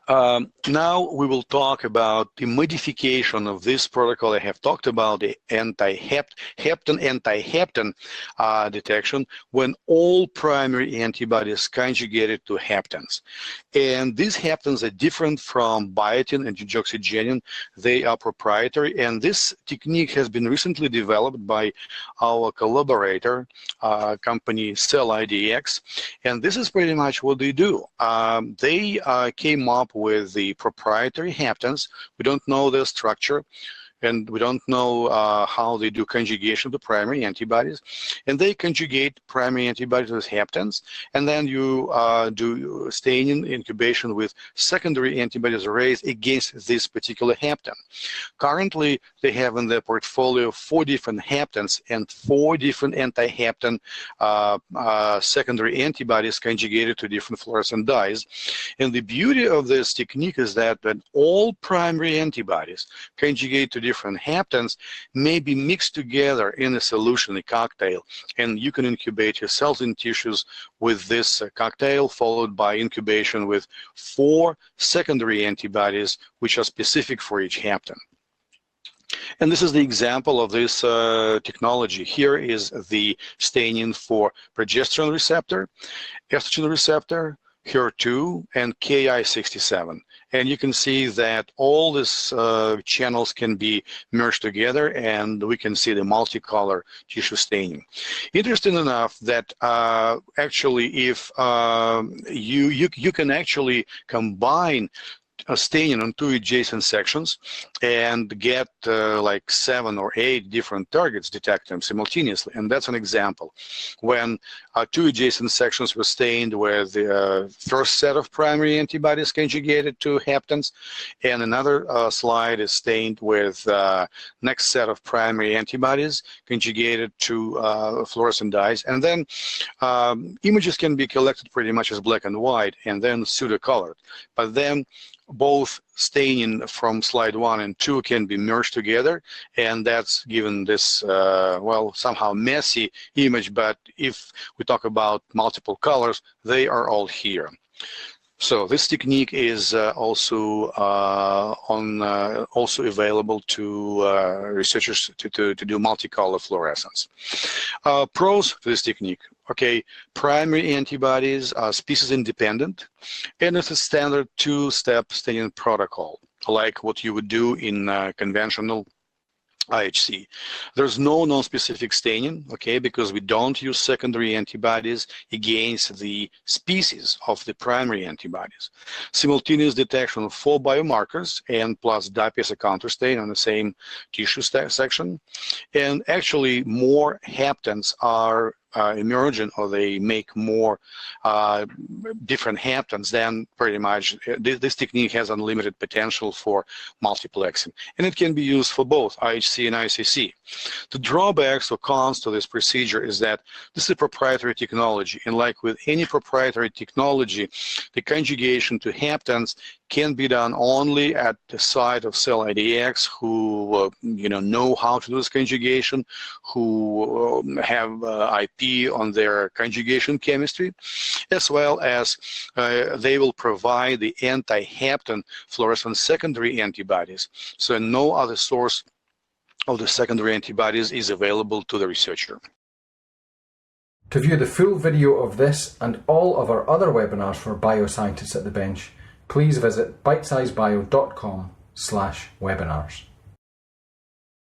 Now we will talk about the modification of this protocol. I have talked about the anti-hapten detection when all primary antibodies conjugated to haptens. And these haptens are different from biotin and deoxygenin. They are proprietary, and this technique has been recently developed by our collaborator company CellIDX, and this is pretty much what they do. They came up with the proprietary haptens. We don't know their structure, and we don't know how they do conjugation to primary antibodies. And they conjugate primary antibodies with haptens, and then you do staining incubation with secondary antibodies raised against this particular hapten. Currently, they have in their portfolio 4 different haptens and 4 different anti-hapten secondary antibodies conjugated to different fluorescent dyes. And the beauty of this technique is that all primary antibodies conjugate to different haptens may be mixed together in a solution, a cocktail, and you can incubate your cells and tissues with this cocktail, followed by incubation with 4 secondary antibodies which are specific for each hapten. And this is the example of this technology. Here is the staining for progesterone receptor, estrogen receptor, HER2, and Ki67. And you can see that all these channels can be merged together, and we can see the multicolor tissue staining. Interesting enough that actually if you can actually combine staining on 2 adjacent sections and get like 7 or 8 different targets, detect them simultaneously. And that's an example. When 2 adjacent sections were stained with the first set of primary antibodies conjugated to haptens, and another slide is stained with next set of primary antibodies conjugated to fluorescent dyes. And then images can be collected pretty much as black and white and then pseudo-colored. But then both staining from slide 1 and 2 can be merged together, and that's given this, well, somehow messy image, but if we talk about multiple colors, they are all here. So this technique is also available to researchers to do multicolor fluorescence. Pros to this technique. Okay, primary antibodies are species independent, and it's a standard 2-step staining protocol, like what you would do in conventional IHC. There's no non-specific staining, okay, because we don't use secondary antibodies against the species of the primary antibodies. Simultaneous detection of 4 biomarkers and plus DAPI as a counterstain on the same tissue section. And actually more haptens are emergent, or they make more different haptens, then pretty much this technique has unlimited potential for multiplexing. And it can be used for both IHC and ICC. The drawbacks or cons to this procedure is that this is a proprietary technology, and like with any proprietary technology, the conjugation to haptens can be done only at the site of CellIDX, who know how to do this conjugation, who have IP on their conjugation chemistry, as well as they will provide the anti-hapten fluorescent secondary antibodies. So no other source of the secondary antibodies is available to the researcher. To view the full video of this and all of our other webinars for bioscientists at the bench, please visit bitesizebio.com/webinars.